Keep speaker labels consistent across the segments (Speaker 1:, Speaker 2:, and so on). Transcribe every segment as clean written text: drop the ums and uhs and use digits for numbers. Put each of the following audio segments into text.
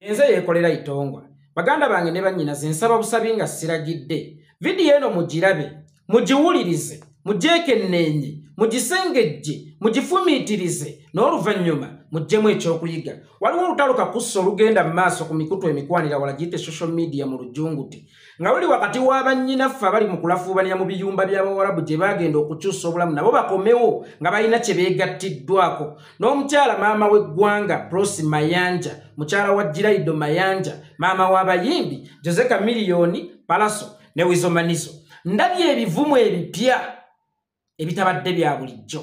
Speaker 1: Enze Yekolera itongwa. Baganda bange ne bannyinaze nsaba busabi nga siragidde. Video eno mugirabe, mugiwulirize, mugyekenenye, mugisengejje, mugifumiitirize n'oluvannyuma muggyemu ekyokuyiga. Waliwo olutalo kakusso olugenda mu maaso ku mikutu emikwanira wala giyite social media mu lujjunguti. Nga luli wakati w'abannyinaffe abali mu kulafuubania mu biyumba by'Abawarabu gye bagenda okukyusa obulamu nabo bakomewo nga balina kye beegattiddwako. N'omukyala maama w'eggwanga Prosi Mayanja, mukyala wa Giraido Mayanja, maama w'abayimbi Jose Chameleon, Palaso ne Wizomanizo. Ndabye ebivumu ebipya ebitabadde bya bulijjo.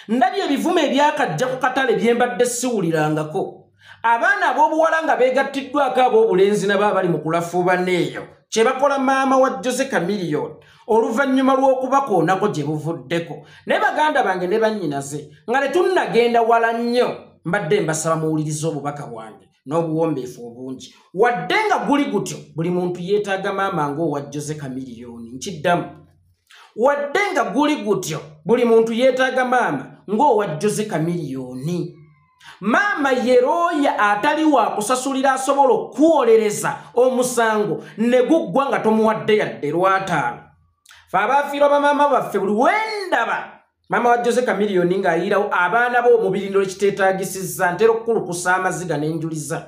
Speaker 1: Ndabye ebivumu ebyakajja ku katale byembadde siwulirangako. Abaana ab'obuwala nga beegattiddwako ab'obulenzi nabo abali mu kulafuubana eyo kye bakola maama wa Jose Chameleon oluvannyuma lw'okubakoonako gye buvuddeko. Ne baganda bange ne bannyinaze nga ne tunnagenda wala nnyo mbadde mbasaba muwulirize obubaka bwange n'obuwombeefu obungi. Wadde nga guli gutyo buli muntu yeetaaga maama ng'owa Jose Chameleon. Nkiddamu. Wadde nga guli gutyo buli muntu yeetaaga maama ng'owa Jose Chameleon. Maama yeroya atali wa kusasulira asobola okuwolereza omusango ne guggwa nga tomuwadde yadde lwataano. Fe abaafiirwa bamaama baffe buli wendaba maama wa Jose Chameleon ng'ayirawo abaana bo omubirindiro kiteetaagisizza ntera okukulukusa amaziga n'enjuliza.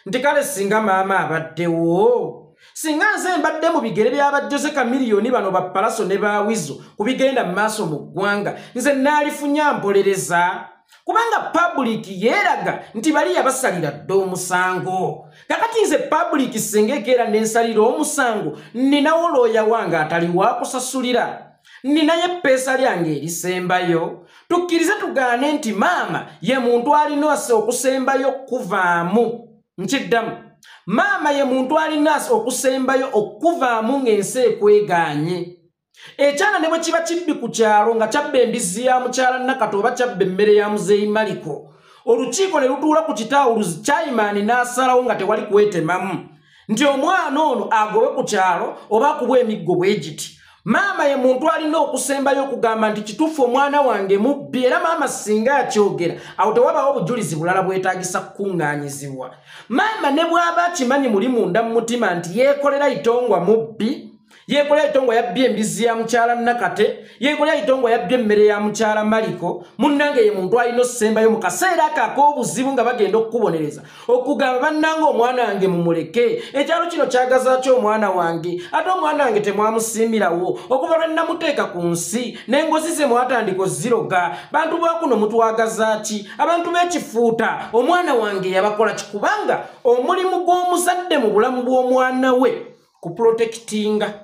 Speaker 1: Nti kale singa maama abaddewo, singa nze mbadde mu bigere by'aba Jose Chameleon bano ba Palaso ne ba Wizo ku bigenda mu maaso mu ggwanga, nze naalifunya mpolereza. Kubanga public yeeraga nti bali yabasalira ddo omusango. Kakati nze public sengekeera n'ensalira omusango, ninawo looya wange atali wa kusasulira. Ninaye ppeesa lyange erisembayo. Tukkirize tugaane nti maama ye muntu alina okusembayo okuvaamu. Nkiddamu. Maama ye muntu alina okusembayo okuvaamu ng'ensi ekwegaanye. Ekyana ne bwe kiba kibbi ku kyalo nga kyabba embizzi ya mukyala Nakato oba kyabba emmere ya muzeeyi Maliko, olukiiko ne lutuula ku kitawuluzi Chairman n'asalawo nga tewali kwetemamu nti omwana ono agobe ku kyalo oba akubwa emiggo bwe giti. Maama ye muntu alina okusembayo okugamba nti kituufu omwana wange mubbi, era maama singa akyogera awo tewabaawo obujulizi bulala bwetaagisa kukuŋŋaanyizibwa. Maama ne bw'aba akimanyi muli munda mu mutima nti Yekolera itongwa mubbi, Yekolera itongwa yabbye embizzi ya mukyala Nakate, Yekolera itongwa yabbye emmere ya mukyala Maliko, munnange ye muntu alina okusembayo mu kaseera ak'obuzibu nga bagenda okukubonereza okugamba bannange omwana wange mumuleke, ekyalo kino kyagaza ki omwana wange, ate omwana wange temwamusiimirawo okuva lwe namuteeka ku nsi n'engozi ze mwatandika oziroga, bantu ba kuno mutwagaza ki, abantu b'ekifuuta omwana wange yabakola kikubanga omulimu gw'omuzadde mu bulamu bw'omwana we kuprotectinga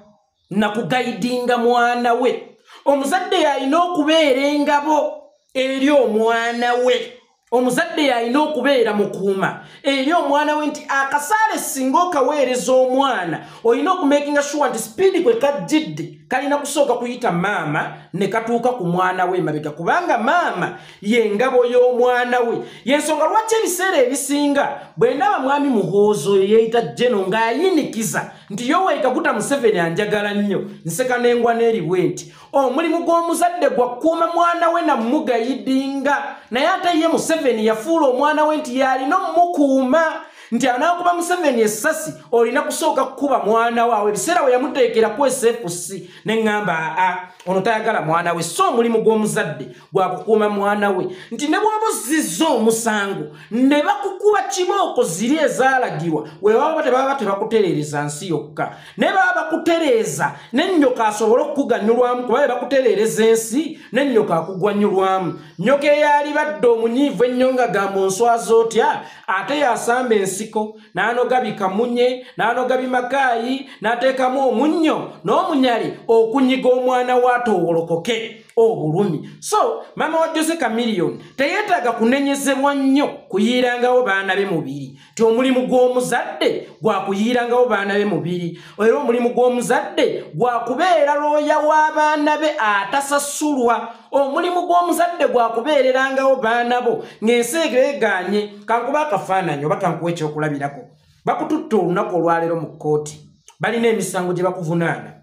Speaker 1: na kugaidinga mwana we. Omuzadde yalina okubeera engabo eri omwana we. Omuzadde yalina okubeera mukuuma eri omwana we nti akasaale singa okaweereza omwana olina okumakinga sure nti speedi kwe kajjidde kalina kusooka kuyita maama ne katuuka ku mwana we mabega, kubanga maama ye ngabo y'omwana we. Yensonga lwaki ebiseera ebisinga bwe ndaba mwami Muhoozi oyo yeeyita Jeno ng'ayinikiza nti Yoweri Kaguta Museveni anjagala nnyo, nseka n'engwa n'eriwe nti omulimu gw'omuzadde gwa kuuma mwana we na mugayidinga, naye ate ye Museveni yafuula omwana we nti yalina omukuuma nti anaakuba Museveni essasi olina kusooka kukuba mwana waawe. Ebiseera we yamuteekera ku SFC ne ŋŋamba ono tayagala mwana we, so omulimu gw'omuzadde gwa kukuuma mwana we nti ne bw'oba ozzizza omusango ne bakukuba kibooko ziri ezaalagirwa weewaba tebaba tebakutereereza nsi yokka, ne baba bakutereeza n'ennyoka asobole okukuganyulwamu, kuba bakutereereza ensi n'ennyoka akugwanyulwamu. Nnyoka eyali badde omunyiivu ennyo nga gamba onswaza otya, ate yasamba ensiko n'anoga bikamunye n'anoga bimakaayi n'ateekamu omunnyo n'omunyali okunyiga omwana waatowolokoke obulumi. So maama wa Jose Chameleon teyeetaaga kunenyezebwa nnyo kuyiirangawo baana be mubiri, ti omulimu gw'omuzadde gwa kuyiirangawo baana be mubiri, era omulimu gw'omuzadde gwa kubeera looya w'abaana be atasasulwa, omulimu gw'omuzadde gwa kubeererangawo baana bo ng'ensi egeegaanye. Kankuba akafaananyi oba kankuwa ekyokulabirako. Bakututte olunaku olwaleero mu kkooti, balina emisango gye bakuvunaana.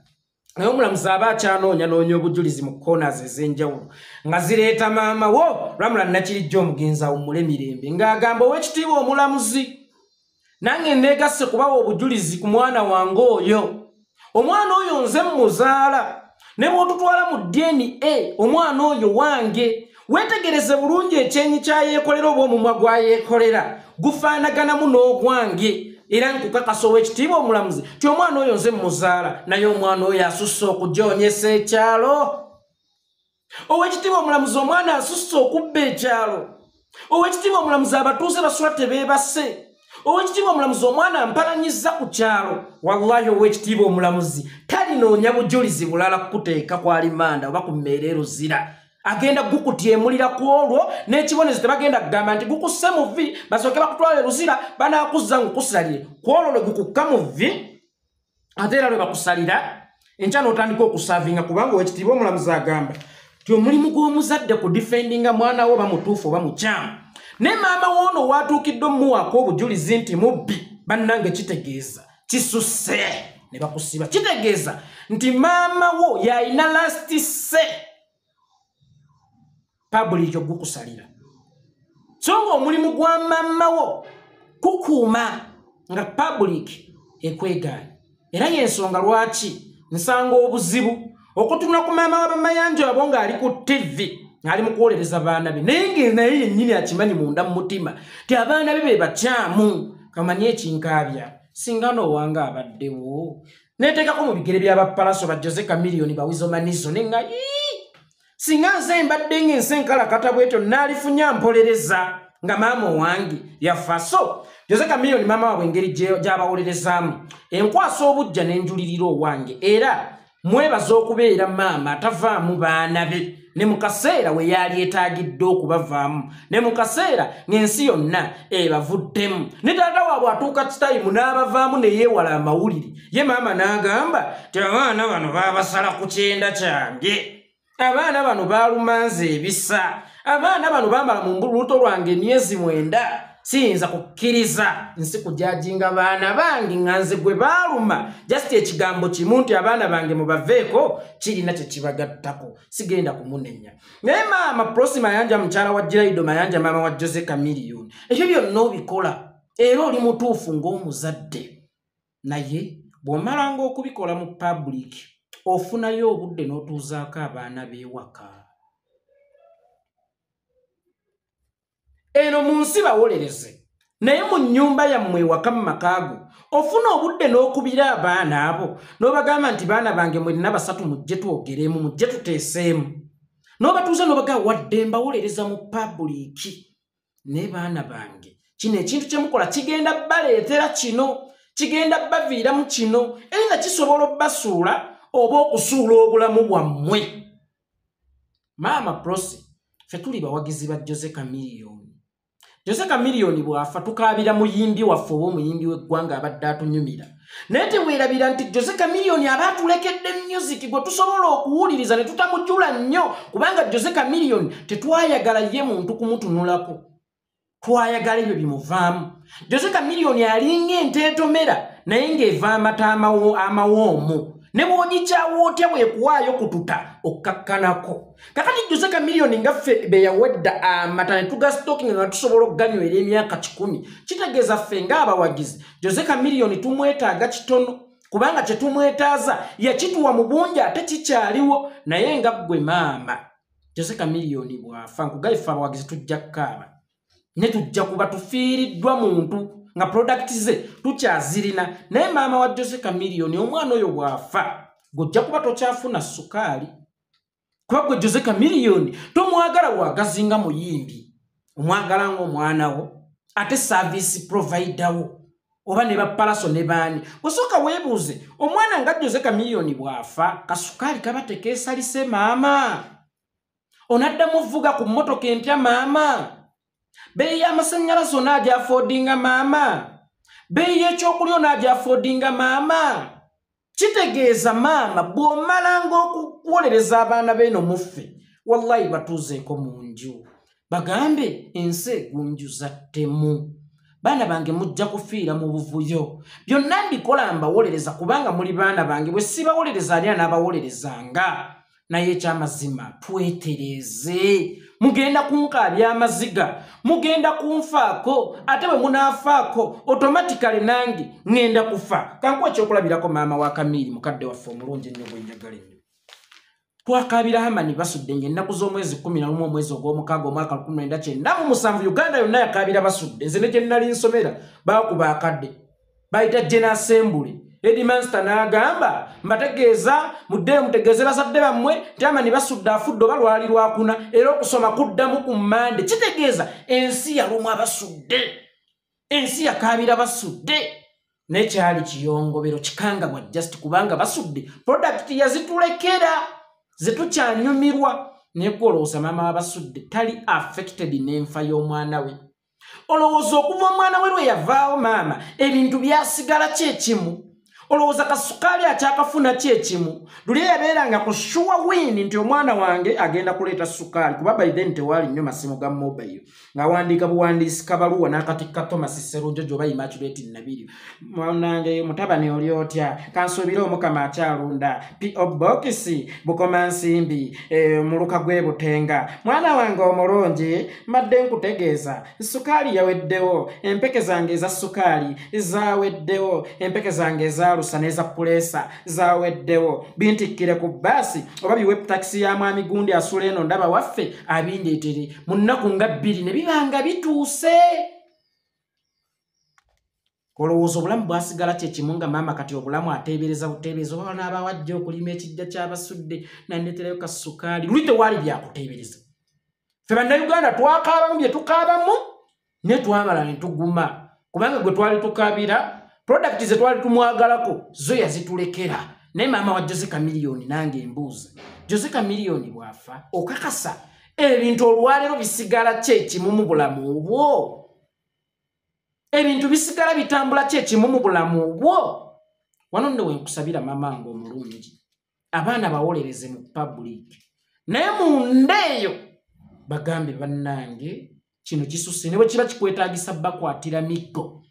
Speaker 1: Naye omulamuzi aba akyanoonya obujulizi mu corners ez'enjawulo nga zireeta maama wo Ramula Nakirijja omugenzi awummule mirembe ng'agamba Oweekitiibwa omulamuzi nange neegasse kubawa obujulizi ku mwana wange oyo. Omwana oyo nze muzaala ne bw'otutwala mu DNA omwana oyo wange. Wetegereze bulungi ekyenyi kya Yekolera oba omumwa gwa Yekolera gufaanaganamu n'ogwange. Era nkukakasa Oweekitiibwa Omulamuzi ti omwana oyo nze muzaala naye omwana oyo asusse okujoonyesa ekyalo. Oweekitiibwa Omulamuzi omwana asusse okubba ekyalo. Oweekitiibwa Omulamuzi abatuuze basula tebeebase. Oweekitiibwa Omulamuzi omwana ampalanyiza ku kyalo. Wallahi Oweekitiibwa Omulamuzi talinoonya bujulizi bulala kukuteeka ku alimanda oba ku mmeera eruzira. Agenda gukutyemulira ku olwo n'ekibonezo tebagenda kugamba nti gukusse mu vvi basooke bakutwala eruzira banaakuzza ngukusalire. Ku olwo lwe gukukka mu vvi ate era lwe bakusalira enkya n'otandika okusaavinga kubanga Oweekitiibwa Omulamuzi agamba ti omulimu gw'omuzadde ku defendinga mwana we oba mutuufu oba mukyamu. Ne maama woono watuukidde omuwaako obujulizi nti mubbi bannange kitegeeza kisusse ne bakusiba. Kitegeeza nti maama wo yalina lasti se public ogukusalira. So ng'omulimu gwa maama wo kukuuma nga public ekwegaanye. Era y'ensonga lwaki nsanga obuzibu okutunula ku maama w'abamayanja abo ng'ali ku TV ali mu kwolereza baana be naye yennyini akimanyi munda mu mutima ti abaana be be bakyamu. Kamanye ekinkaabya singa n'owange abaddewo neeteekako mu bigere by'abapalaso ba Jose Chameleon bawizo manizo nenga singa nze mbadde ng'ensi enkalakata bwetyo naalifunya mpolereza nga maama wange yafa. So Jose Chameleon maama waabwe engeri gy'abawolerezaamu enkwasa obujja n'enjulirira owange era mwebaza okubeera maama atavaamu baana be ne mu kaseera we yali etaagidde okubavaamu ne mu kaseera ng'ensi yonna ebavuddemu ne taata waabwe atuuka kitayimu n'abavaamu ne yeewala amawulire. Ye maama n'agamba ti abaana bano baabasala ku kyenda kyange. Abaana bano baalumanze ebisa. Abaana bano baamala mu lubuto lwange emyezi 9. Siyinza kukkiriza nsi kujajinga baana bange nga nze gwe baaluma. Just ekigambo kimu nti abaana bange mubaveeko kirina kye kibagattako. Sigenda kumunenya. Naye maama Prosi Mayanja mukyala wa Giraido Mayanja maama wa Jose Chameleon ebyo byonna obikola era oli mutuufu ng'omuzadde. Naye bw'omalanga okubikola mu public ofunayo obudde n'otuuzaako abaana b'ewaka. Eno mu nsi bawolereze naye mu nnyumba yammwe ewaka mu makaago ofuna obudde n'okubira abaana abo n'obagamba nti baana bange mwenna basatu mujje twogeremu mujje tuteeseemu n'obatuuza n'obagamba wadde mbawolereza mu public. Ne baana bange kino ekintu kye mukola kigenda baleetera kino kigenda baviiramu kino era nga kisobola obbasuula oba okusuula obulamu bwammwe. Maama Prosi ffe tuli bawagizi ba Jose Chameleon. Jose Chameleon bw'afa tukaabira muyimbi waffe oba omuyimbi w'eggwanga abadde atunyumira. Naye teweerabira nti Jose Chameleon aba atulekedde music gwe tusobola okuwuliriza ne tutamujjula nnyo kubanga Jose Chameleon tetwayagala ye muntu kumutunulako. Twayagala ebyo bimuvaamu. Jose Chameleon alinga enteetomera naye ng'eva amata amawoomu. Ne bw'ogikyawo otya bwekuwaayo kututa okkakkanako. Kakati Jose Chameleon nga ffe be yawedda amata ne tugasitookinga nga tusobola okuganywera emyaka 10. Kitegeeza ffe ng'abawagizi Jose Chameleon tumwetaaga kitono kubanga kye tumwetaaza yakituwa mu bungi ate kikyaliwo. Naye nga ggwe maama Jose Chameleon bw'afa nkugaye ffe abawagizi tujja kukaaba ne tujja kuba tufiiriddwa muntu nga product ze tukyazirina. Naye maama wa Jose Chameleon omwana oyo bw'afa gojja kuba tokyafuna sukaali kuba gwe Jose Chameleon tomwagala wagazinga muyimbi omwagala ng'omwana wo ate service provider wo oba ne bapalaso ne baani. Osooka weebuuze omwana nga Jose Chameleon bw'afa kasukaali kaba tekeesalise maama. Onaddamu vuga ku mmotoka empya maama. Bei y'amasannyalaze onaaja affordinga maama. Bei y'ekyokulya onaaja affordinga maama. Kitegeeza maama bw'omalanga okuwolereza abaana b'eno muffe wallahi batuuzeeko mu nju bagambe ensi egunjuza ttemu. Baana bange mujja kufiira mu buvuyo. Byonna mbikola mbawolereza kubanga muli baana bange bwe sibawolereza ani anaabawolerezanga. Naye ekyamazima twetereze mugenda kunkaabya amaziga mugenda kunfaako ate bwe munaafaako automatically nange ngenda kufa kankuwa ekyokulabirako maama wa Kamiiri mukadde waffe omulungi ennyo bwe njagala ennyo twakaabira Hamani basudde ng'ennaku z'omwezi 11 omwezi ogw'omukaaga omwaka 1997 Uganda yonna yakaabira basudde nze ne gye nnali nsomera baakuba akadde bayita General Assembly Headmaster n'agamba mbategeeza muddeyo mutegeeze bazadde bammwe nti Hamani basudde afudde oba lwali lwakuna era okusoma kuddamu ku Mmande kitegeeza ensi yalumwa basudde ensi yakaabira basudde n'ekyali kiyongobero kikangabwa just kubanga basudde product yazitulekera zetukyanyumirwa nekolooza maama wabasudde tali affected n'enfa y'omwana we olowooza okuva omwana we lwe yavaawo maama ebintu byasigala kyekimu olowooza kasukaali akyakafuna kyekimu luli yabeeranga ku sure win nti omwana wange agenda kuleeta sukaali kuba by then tewaali nnyo masimu ga mobile ng'awandiika buwandiisi kabaluwa n'akatikka Thomas Serunjo gy'oba Immaculate Nabiri mwanange mutabani oli otya kansuubire omukama akyalunda P.O. Box Bukomansimbi muluka gwe Butenga mwana wange omulungi mbadde nkutegeeza sukaali yaweddewo empeke zange eza sukaali zaaweddewo empeke zange eza neza pulesa zaweddewo bintikkire ku basi oba biweb taxi ya mwami gundi asula eno ndaba waffe abindeetere mu nnaku nga 2 ne bibanga bituuse olowooza obulamu bwasigala kyekimu nga maama kati obulamu ateebereza buteebereza oba wanaaba wajja okulima ekijja ky'abasudde nandeeterayo kasukaali luli tewaali byakuteebereza ffe bannayuganda twakaabamu bye tukaabamu ne twamala ne tuguma kubanga gwe twali tukaabira product ze twali tumwagalako zo yazitulekera naye maama wa Jose Chameleon nange embuuza Jose Chameleon bwafa okakasa ebintu olwaleero bisigala kyekimu mu bulamu bwo ebintu bisigala bitambula kyekimu mu bulamu bwo wano nno wenkusabira maama nga omulungi abaana bawolereze mu public naye munda eyo bagambe bannange kino kisusse ne bwe kiba kikwetaagisa bakwatira miggo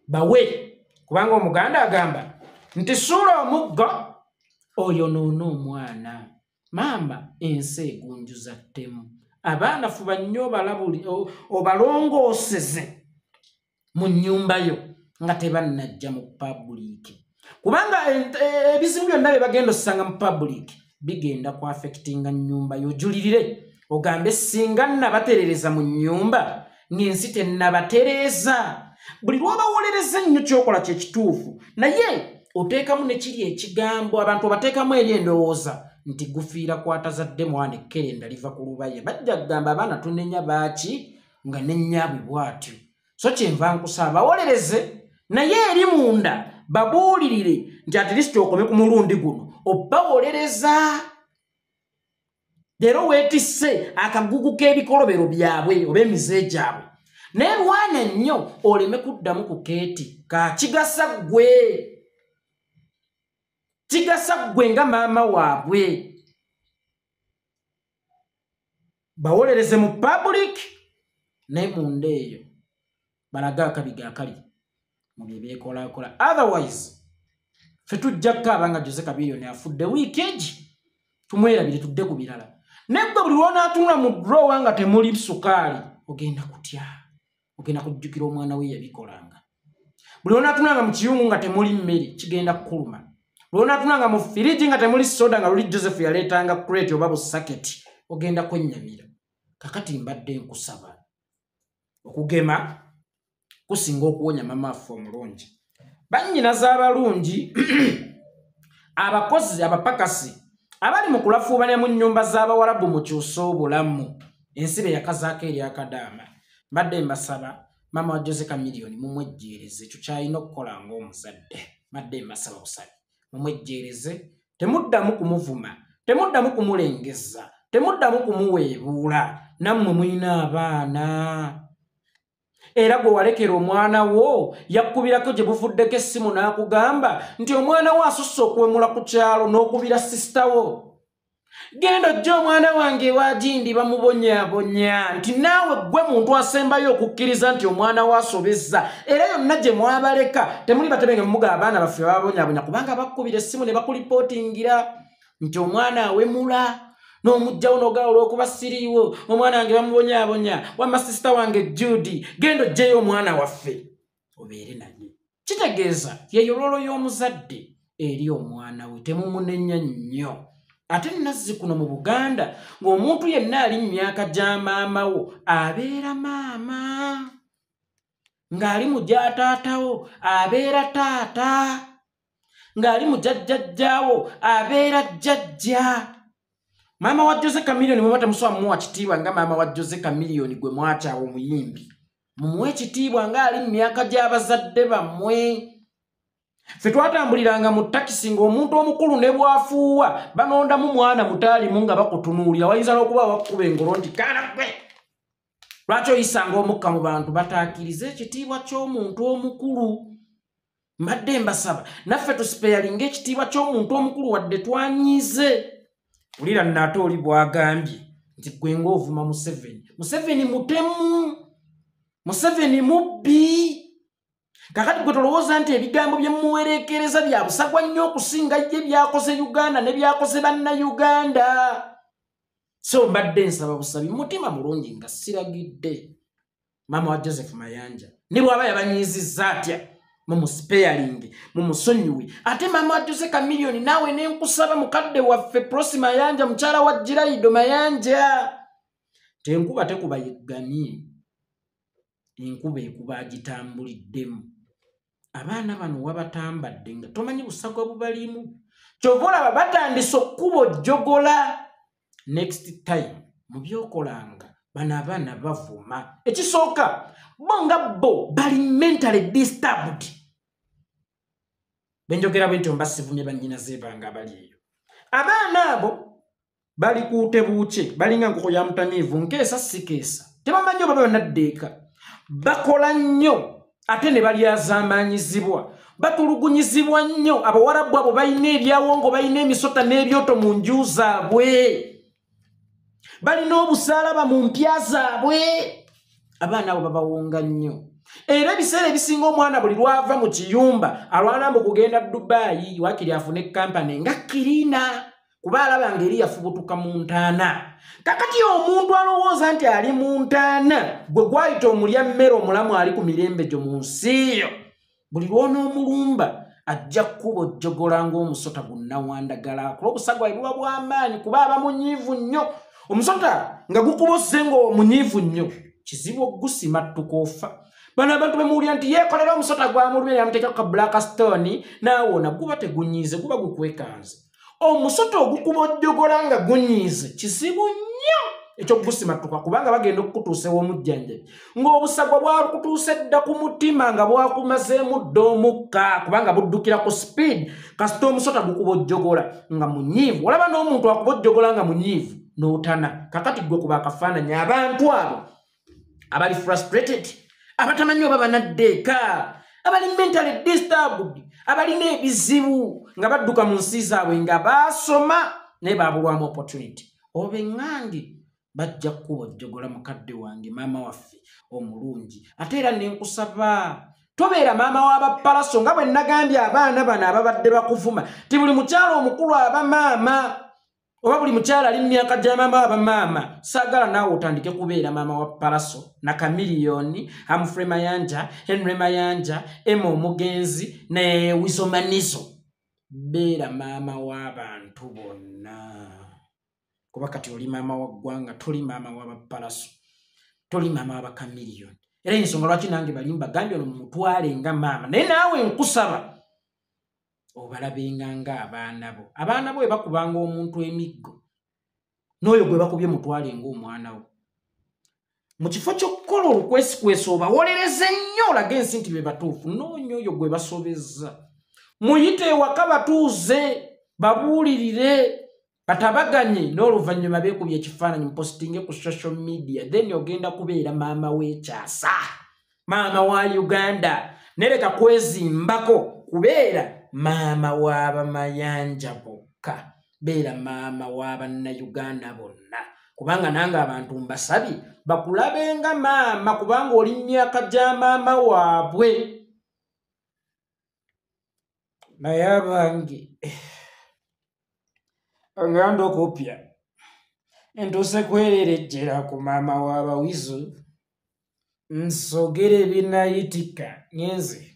Speaker 1: bawe kubanga omuganda agamba nti suula omuggo oyonoona omwana maama ensi egunjuza ttemu abaana fuba nnyo obalongooseze mu nnyumba yo nga tebannajja mu pabuliiki kubanga ebizibu byonna bye bagenda osanga mu pabuliiki bigenda ku affectinga nnyumba yo ojulirire ogambe singa nabaterereza mu nnyumba ng'ensi tennabatereeza buli lw'obawolereza nnyo kyokola kye kituufu naye oteekamu ne kiri ekigambo abantu obateekamu eri endowooza nti gufiira kwatazadde mwana ekkerenda liva ku lubaya bajja kugamba abaana tunenya baaki nga nennyabwe bw'atyo so kyenva nkusaba bawolereze naye eri munda babuulirire nti at least okome ku mulundi guno obawolereza leero weetisse akagugu k'ebikolobero byabwe oba emize gyabwe naye lwana nnyo oleme kuddamu ku keeti kakigasa gwe nga maama waabwe bawolereze mu public naye munda eyo balaga akabiga akali mu bye beekolakola otherwise ffe tujja kukaaba nga Jose Chameleon afudde wiiki egi tumwerabire tudde ku birala naye gwe buli lw'onaatunula mu drowa nga temuli sukaali ogenda kutya ogenda kujjukira omwana we yabikolanga buli lw'onaatunula nga mu kiyungu nga temuli mmere kigenda kukuluma buli lw'onaatunula nga mu firiji nga temuli soda nga luli Joseph yaleetanga crate oba busaketi ogenda kwennyamira kakati mbadde nkusaba okugema kusinga okuwonya maama waffe omulungi bannyinaze abalungi abakozi abapakasi abali mu kulafuubanya mu nnyumba z'abawalabu mukyuse obulamu ensi be yakazaako eri akadaama mbadde mbasaba maama wa Jose Chameleon mumwejjeereze ekyo kyalina okukola ng'omuzadde mbadde mbasaba busabi mumwejjeereze temuddamu kumuvuma temuddamu kumulengeza temuddamu kumuweebuula nammwe mulina abaana era gwe walekera omwana wo yakkubirako gye buvuddeko essimu n'akugamba nti omwana wo asusse okuwemula ku kyalo n'okubira sisita wo genda ojja omwana wange wagindi bamubonyaabonya nti naawe gwe muntu asembayo okukkiriza nti omwana wo asobezza era yonna gye mwabaleka temuli batebenga mumuga abaana baffe bababonyaabonya kubanga bakkubira essimu ne bakulipootingira nti omwana awemula n'omujjawo n'ogawula okuba siriiwo omwana wange bamubonyaabonya wamma sisita wange Judy gendo gyeyo omwana waffe obeere naye kitegeeza yeyololo y'omuzadde eri omwana we temumunenya nnyo ate nazzi kuno mu Buganda ng'omuntu yenna ali mu myaka gya maama wo abeera maama ng'ali mu gya taatawo abeera taata ng'ali mu jjajjajjaawo abeera jjajja. Maama wa Jose Chameleon mwe batamuswa muwa kitiibwa nga maama wa Jose Chameleon gwe mwakyawa omuyimbi mumuwe ekitiibwa ng'ali mu myaka gy'abazadde bammwe. Ffe twatambuliranga mu takisi ng'omuntu omukulu ne bwafuuwa banondamu mwana mutaalimu nga bakutunuulira wayinza n'okuba wakkuba engolo nti kaana gwe lwaki oyisanga omukka mu bantu bataakiriza ekitiibwa ky'omuntu omukulu. Mbadde mbasaba naffe tusipeyalinga ekitiibwa ky'omuntu omukulu wadde twanyize. Ulira nate oli bwagambye nti gwe ng'ovuma Museveni mutemu Museveni mubbi. Kakati gwe tolowooza nti ebigambo bye muwereekereza bya busagwa nnyo okusinga ye byakoze Uganda ne byakoze bannayuganda. So mbadde nsaba busabi mutima mulungi nga siragidde maama wa Joseph Mayanja ne bw'aba yabanyiizizza atya mumuspeyalingi mumusonyiwe ate maama wa Jose Chameleon naawe nenkusaba mukadde waffe Prosi Mayanja mukyala wa Jiraido Mayanja tenkuba tekuba yegganie enkuba ekuba agitambuliddemu. Abaana bano wabatambadde nga tomanyi busagwa bubalimu kyova olaba batandise okkuba jjogola. Next time mu byokolanga bano abaana bavuma. Ekisooka bo nga bo bali mentally disturbed. Benjogera bwentyo mbasivumye bannyinaze bange abali eyo. Abaana abo bali kuute buuke balinga nkoko ya mutamiivu nkeesa sikeesa tebamanyi oba banaddeeka bakola nnyo ate ne balyazaamaanyizibwa batulugunyizibwa nnyo. Abawarabu abo balina ebyawongo balina emisota n'ebyoto mu nju zaabwe balina obusaalaba mu mpya zaabwe. Abaana abo babawonga nnyo era ebiseera ebisinga omwana buli lwava mu kiyumba alwana mbu kugenda Dubai wakiri afune kampani nga kirina kuba alaba ngeri yafubutuka mu ntaana. Kakati omuntu alowooza nti ali mu ntaana gwe gwayita omulya mmere omulamu ali ku mirembe gyo mu nsi yo buli lw'onoomulumba ajja kkuba jjogola ng'omusota gunnawandagala akula obusagwa ebuba bw'amaanyi kuba aba munyiivu nnyo. Omusota nga gukubose ng'omunyiivu nnyo kizibu ogusima tukofa. Bano abantu bemuwulira nti yekolera omusota gwamulumye yamuteeka ka black stone naawona guba tegunyiize guba gukwekanze. Omusota ogukuba ojjogola nga gunyiize kizibu nnyo ekyokugusimatuka kubanga bagenda okukutuusa ew'omujjanjabi ng'obusagwa bwakutuuse dda ku mutima nga bwakumazeemu dda omukka kubanga buddukira ku speed kasita omusota gukuba ojjogola nga munyiivu. Olaba n'omuntu akuba ojjogola nga munyiivu n'otana. Kakati gwe kuba akafaananyi abantu abo abali frustrated abatamanyi oba banaddeeka abali mentally disturbed abalina ebizibu nga badduka mu nsi zaabwe nga baasoma naye baabulwamu opportunity. Oba eŋŋange bajja kkuba ojjogola mukadde wange maama waffe omulungi. Ate era nenkusaba tobeera maama w'abapalaso nga bwe nagambye abaana bano ababadde bakuvuma ti buli mukyala omukulu aba maama oba buli mukyala ali mu myaka gya maama aba maama. Saagala naawe otandike kubeera maama wa Palaso na Chameleon, Humphrey Mayanja, Henry Mayanja, Emma Omugenzi ne Wisomanizo. Beera maama w'abantu bonna kuba kati oli maama wa ggwanga toli maama w'Abapalaso toli maama wa Chameleon. Era ensonga lwaki nange bali mbagambye ono mumutwale nga maama naye naawe nkusaba obalabenga ng'abaana bo. Abaana bo bwe bakubanga omuntu emiggo n'oyo gwe bakubye mutwale ng'omwana wo. Mu kifo ky'okukola olukwesikwesi obawolereze nnyo olage ensi nti be batuufu noonya oyo gwe basobezza. Muyite ewaka batuuze babuulirire batabaganye n'oluvannyuma beekubye ekifaananyi mupositinge ku social media then ogenda kubeera maama w'ekyasa maama wa Uganda nereka kwezimbako kubeera maama w'Abamayanja bokka beera maama w'Abannayuganda bonna kubanga nange abantu mbasabye bakulabenga maama kubanga oli myaka gya maama waabwe. Naye abange aganda okupya Ntuuse kwererejjera ku maama w'abawizu nsogere binnayitika ngenze